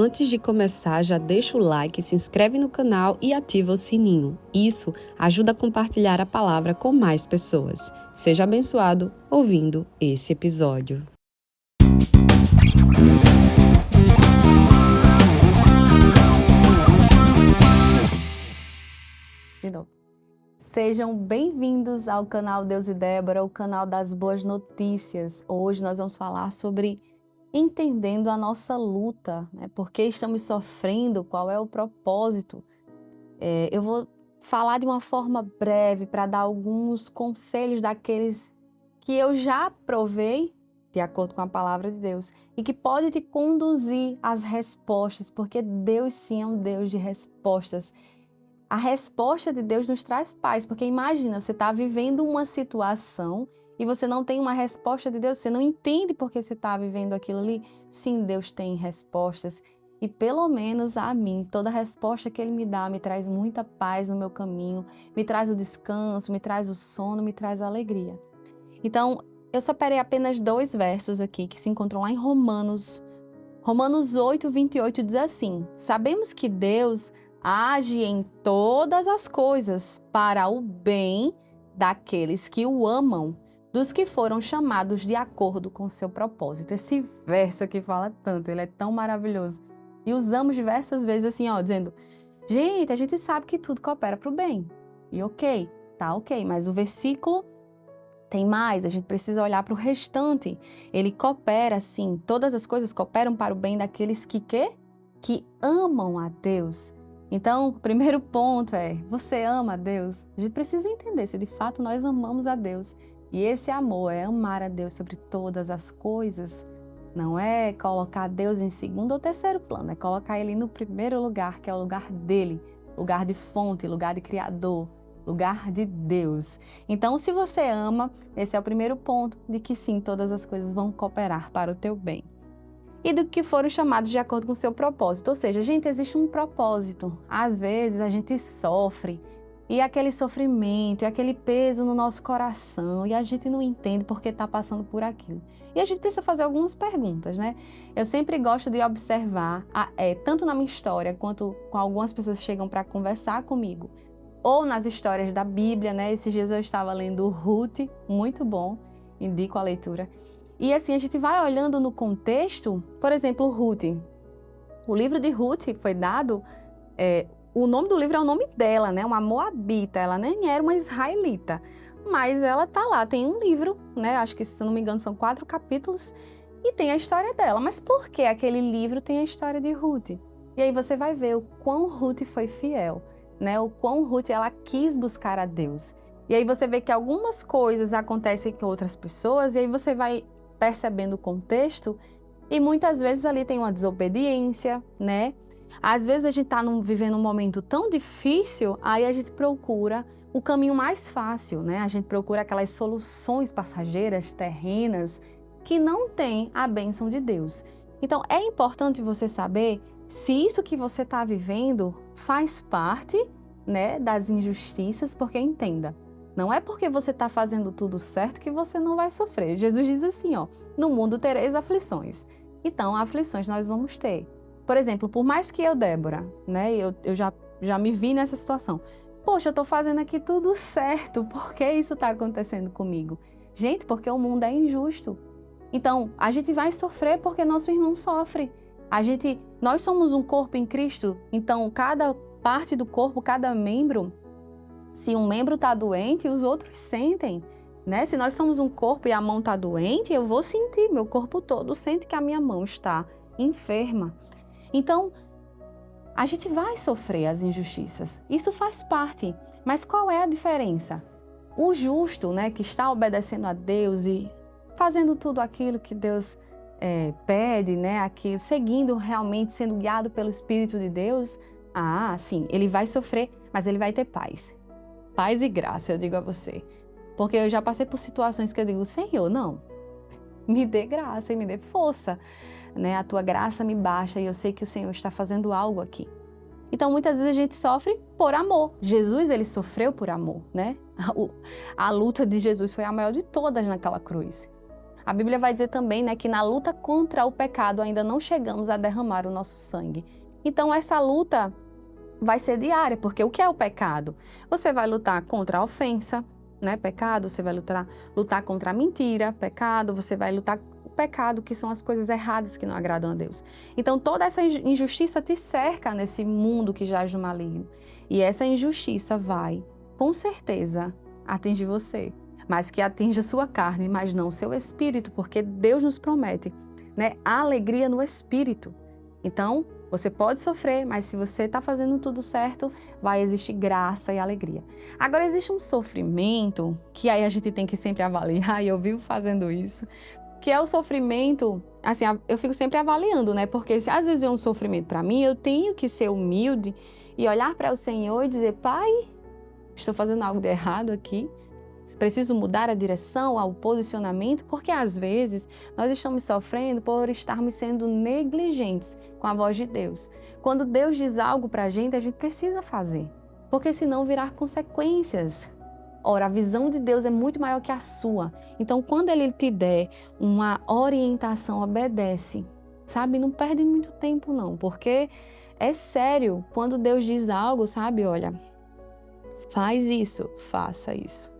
Antes de começar, já deixa o like, se inscreve no canal e ativa o sininho. Isso ajuda a compartilhar a palavra com mais pessoas. Seja abençoado ouvindo esse episódio. Sejam bem-vindos ao canal Deus e Débora, o canal das boas notícias. Hoje nós vamos falar sobre entendendo a nossa luta, né? Por que estamos sofrendo, qual é o propósito. Eu vou falar de uma forma breve para dar alguns conselhos daqueles que eu já provei, de acordo com a palavra de Deus, e que pode te conduzir às respostas, porque Deus sim é um Deus de respostas. A resposta de Deus nos traz paz, porque imagina, você está vivendo uma situação e você não tem uma resposta de Deus, você não entende por que você está vivendo aquilo ali. Sim, Deus tem respostas e pelo menos a mim, toda resposta que Ele me dá me traz muita paz no meu caminho, me traz o descanso, me traz o sono, me traz a alegria. Então, eu separei apenas 2 versos aqui que se encontram lá em Romanos 8, 28 diz assim: sabemos que Deus age em todas as coisas para o bem daqueles que o amam, dos que foram chamados de acordo com o seu propósito. Esse verso aqui fala tanto, ele é tão maravilhoso. E usamos diversas vezes assim, dizendo, gente, a gente sabe que tudo coopera para o bem. E ok, mas o versículo tem mais, a gente precisa olhar para o restante. Ele coopera, sim, todas as coisas cooperam para o bem daqueles que amam a Deus. Então, o primeiro ponto é, você ama a Deus? A gente precisa entender se de fato nós amamos a Deus. E esse amor é amar a Deus sobre todas as coisas. Não é colocar Deus em segundo ou terceiro plano, é colocar Ele no primeiro lugar, que é o lugar dele, lugar de fonte, lugar de Criador, lugar de Deus. Então, se você ama, esse é o primeiro ponto de que sim, todas as coisas vão cooperar para o teu bem. E do que foram chamados de acordo com o seu propósito. Ou seja, gente, existe um propósito. Às vezes a gente sofre e aquele sofrimento e aquele peso no nosso coração e a gente não entende porque está passando por aquilo. E a gente precisa fazer algumas perguntas, né? Eu sempre gosto de observar, tanto na minha história quanto com algumas pessoas que chegam para conversar comigo, ou nas histórias da Bíblia, né? Esses dias eu estava lendo Ruth, muito bom, indico a leitura. E assim, a gente vai olhando no contexto, por exemplo, Ruth. O livro de Ruth foi dado, o nome do livro é o nome dela, né? Uma moabita, ela nem era uma israelita. Mas ela tá lá, tem um livro, né? Acho que, se não me engano, são 4 capítulos, e tem a história dela. Mas por que aquele livro tem a história de Ruth? E aí você vai ver o quão Ruth foi fiel, né? O quão Ruth, ela quis buscar a Deus. E aí você vê que algumas coisas acontecem com outras pessoas, e aí você vai percebendo o contexto, e muitas vezes ali tem uma desobediência, né? Às vezes a gente está vivendo um momento tão difícil, aí a gente procura o caminho mais fácil, né? A gente procura aquelas soluções passageiras, terrenas, que não tem a bênção de Deus. Então é importante você saber se isso que você está vivendo faz parte, né, das injustiças, porque entenda, não é porque você está fazendo tudo certo que você não vai sofrer. Jesus diz assim, no mundo tereis aflições. Então, aflições nós vamos ter. Por exemplo, por mais que eu, Débora, né, eu já me vi nessa situação. Poxa, eu estou fazendo aqui tudo certo, por que isso está acontecendo comigo? Gente, porque o mundo é injusto. Então, a gente vai sofrer porque nosso irmão sofre. Nós somos um corpo em Cristo, então cada parte do corpo, cada membro, se um membro está doente, os outros sentem, né? Se nós somos um corpo e a mão está doente, eu vou sentir, meu corpo todo sente que a minha mão está enferma. Então, a gente vai sofrer as injustiças, isso faz parte. Mas qual é a diferença? O justo, né, que está obedecendo a Deus e fazendo tudo aquilo que Deus pede, né, aqui, seguindo realmente, sendo guiado pelo Espírito de Deus, sim, ele vai sofrer, mas ele vai ter paz. Paz e graça, eu digo a você. Porque eu já passei por situações que eu digo, Senhor, não, me dê graça e me dê força, né? A tua graça me baixa e eu sei que o Senhor está fazendo algo aqui. Então, muitas vezes a gente sofre por amor. Jesus, ele sofreu por amor, né? A luta de Jesus foi a maior de todas naquela cruz. A Bíblia vai dizer também, né, que na luta contra o pecado ainda não chegamos a derramar o nosso sangue. Então essa luta vai ser diária, porque o que é o pecado? Você vai lutar contra a ofensa, né, pecado, você vai lutar contra a mentira, pecado, você vai lutar o pecado, que são as coisas erradas que não agradam a Deus. Então toda essa injustiça te cerca nesse mundo que jaz no maligno. E essa injustiça vai, com certeza, atingir você, mas que atinja a sua carne, mas não o seu espírito, porque Deus nos promete, né, a alegria no espírito. Então, você pode sofrer, mas se você está fazendo tudo certo, vai existir graça e alegria. Agora, existe um sofrimento, que aí a gente tem que sempre avaliar, e eu vivo fazendo isso, que é o sofrimento, assim, eu fico sempre avaliando, né? Porque se às vezes é um sofrimento para mim, eu tenho que ser humilde e olhar para o Senhor e dizer, Pai, estou fazendo algo de errado aqui, preciso mudar a direção, o posicionamento, porque às vezes nós estamos sofrendo por estarmos sendo negligentes com a voz de Deus. Quando Deus diz algo para a gente precisa fazer, porque senão virá consequências. Ora, a visão de Deus é muito maior que a sua. Então, quando Ele te der uma orientação, obedece, sabe? Não perde muito tempo não, porque é sério, quando Deus diz algo, sabe? Olha, faz isso, faça isso.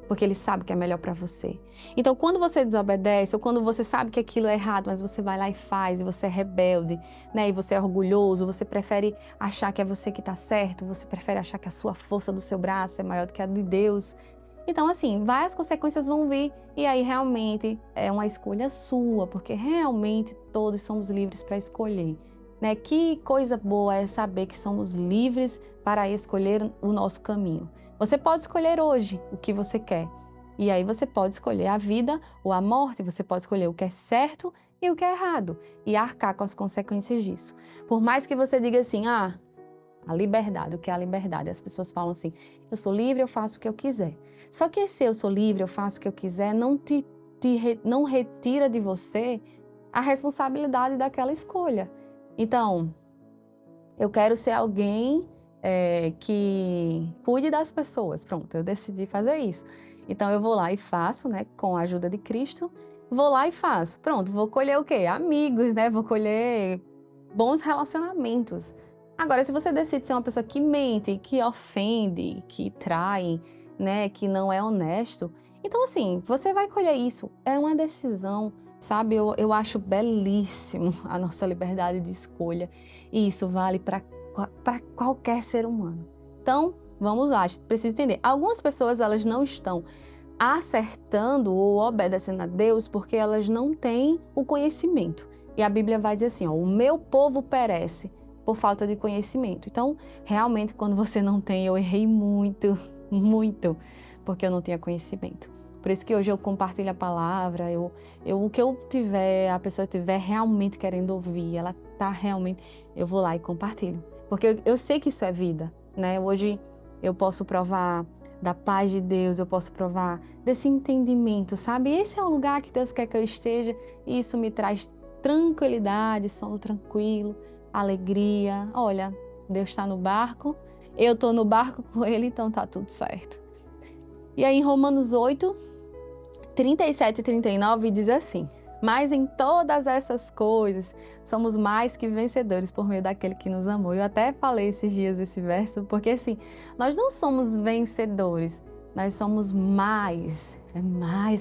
Porque Ele sabe que é melhor para você. Então, quando você desobedece, ou quando você sabe que aquilo é errado, mas você vai lá e faz, e você é rebelde, né? E você é orgulhoso, você prefere achar que é você que está certo, você prefere achar que a sua força do seu braço é maior do que a de Deus. Então, assim, várias consequências vão vir, e aí realmente é uma escolha sua, porque realmente todos somos livres para escolher. Né? Que coisa boa é saber que somos livres para escolher o nosso caminho. Você pode escolher hoje o que você quer. E aí você pode escolher a vida ou a morte, você pode escolher o que é certo e o que é errado. E arcar com as consequências disso. Por mais que você diga assim, a liberdade, o que é a liberdade? As pessoas falam assim, eu sou livre, eu faço o que eu quiser. Só que esse eu sou livre, eu faço o que eu quiser, não retira de você a responsabilidade daquela escolha. Então, eu quero ser alguém que cuide das pessoas. Pronto, eu decidi fazer isso. Então, eu vou lá e faço, né, com a ajuda de Cristo, vou lá e faço. Pronto, vou colher o quê? Amigos, né? Vou colher bons relacionamentos. Agora, se você decide ser uma pessoa que mente, que ofende, que trai, né, que não é honesto, então, assim, você vai colher isso. É uma decisão, sabe? Eu acho belíssimo a nossa liberdade de escolha. E isso vale para qualquer ser humano. Então, vamos lá, a gente precisa entender. Algumas pessoas, elas não estão acertando ou obedecendo a Deus porque elas não têm o conhecimento. E a Bíblia vai dizer assim, ó, o meu povo perece por falta de conhecimento. Então, realmente, quando você não tem, eu errei muito, muito, porque eu não tinha conhecimento. Por isso que hoje eu compartilho a palavra, o que eu tiver, a pessoa estiver realmente querendo ouvir, ela tá realmente, eu vou lá e compartilho. Porque eu sei que isso é vida, né? Hoje eu posso provar da paz de Deus, eu posso provar desse entendimento, sabe? Esse é o lugar que Deus quer que eu esteja e isso me traz tranquilidade, sono tranquilo, alegria. Olha, Deus está no barco, eu estou no barco com Ele, então tá tudo certo. E aí em Romanos 8, 37 e 39 diz assim, mas em todas essas coisas somos mais que vencedores por meio daquele que nos amou. Eu até falei esses dias esse verso, porque assim, nós não somos vencedores, nós somos mais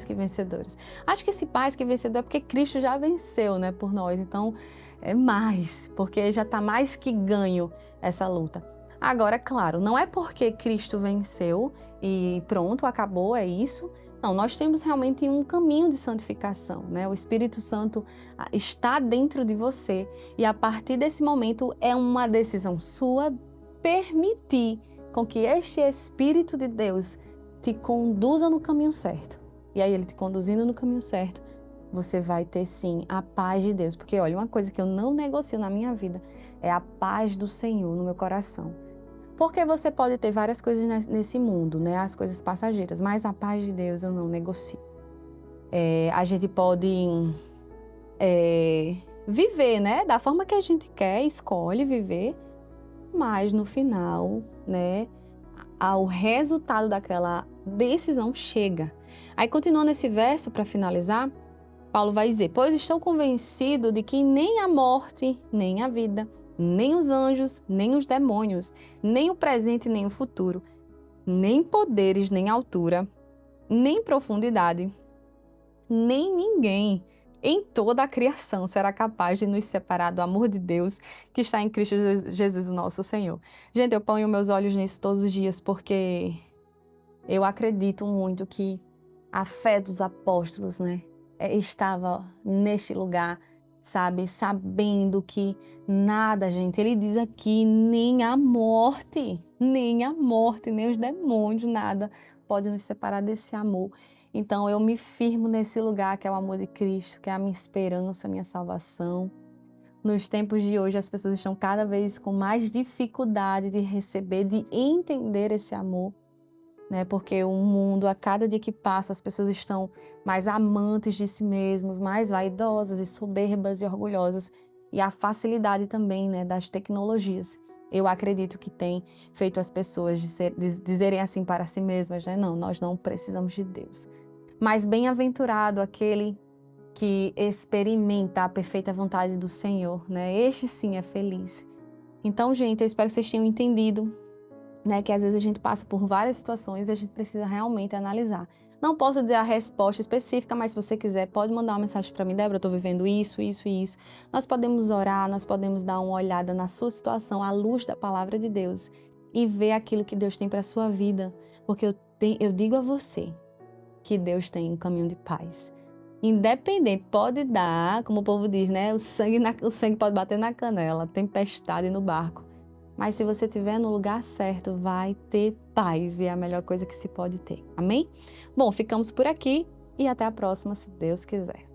que vencedores. Acho que esse mais que vencedor é porque Cristo já venceu, né, por nós, então é mais, porque já está mais que ganho essa luta. Agora, claro, não é porque Cristo venceu e pronto, acabou, é isso. Não, nós temos realmente um caminho de santificação, né? O Espírito Santo está dentro de você e a partir desse momento é uma decisão sua permitir com que este Espírito de Deus te conduza no caminho certo. E aí ele te conduzindo no caminho certo, você vai ter sim a paz de Deus. Porque olha, uma coisa que eu não negocio na minha vida é a paz do Senhor no meu coração. Porque você pode ter várias coisas nesse mundo, né? As coisas passageiras, mas a paz de Deus eu não negocio. A gente pode viver, né? Da forma que a gente quer, escolhe viver, mas no final, né? O resultado daquela decisão chega. Aí, continuando esse verso, para finalizar, Paulo vai dizer: pois estou convencido de que nem a morte, nem a vida, nem os anjos, nem os demônios, nem o presente, nem o futuro, nem poderes, nem altura, nem profundidade, nem ninguém em toda a criação será capaz de nos separar do amor de Deus que está em Cristo Jesus, nosso Senhor. Gente, eu ponho meus olhos nisso todos os dias porque eu acredito muito que a fé dos apóstolos, né, estava neste lugar, sabe, sabendo que nada, gente, ele diz aqui, nem a morte, nem os demônios, nada pode nos separar desse amor. Então eu me firmo nesse lugar que é o amor de Cristo, que é a minha esperança, a minha salvação. Nos tempos de hoje as pessoas estão cada vez com mais dificuldade de receber, de entender esse amor, né? Porque o mundo, a cada dia que passa, as pessoas estão mais amantes de si mesmos, mais vaidosas e soberbas e orgulhosas. E a facilidade também, né, das tecnologias. Eu acredito que tem feito as pessoas dizerem assim para si mesmas, né? Não, nós não precisamos de Deus. Mas bem-aventurado aquele que experimenta a perfeita vontade do Senhor, né? Este sim é feliz. Então, gente, eu espero que vocês tenham entendido, né, que às vezes a gente passa por várias situações e a gente precisa realmente analisar. Não posso dizer a resposta específica, mas se você quiser, pode mandar uma mensagem para mim: Débora, eu estou vivendo isso, isso e isso. Nós podemos orar, nós podemos dar uma olhada na sua situação à luz da palavra de Deus e ver aquilo que Deus tem para a sua vida. Porque eu digo a você que Deus tem um caminho de paz. Independente, pode dar, como o povo diz, né? O sangue pode bater na canela, tempestade no barco. Mas se você estiver no lugar certo, vai ter paz e é a melhor coisa que se pode ter. Amém? Bom, ficamos por aqui e até a próxima, se Deus quiser.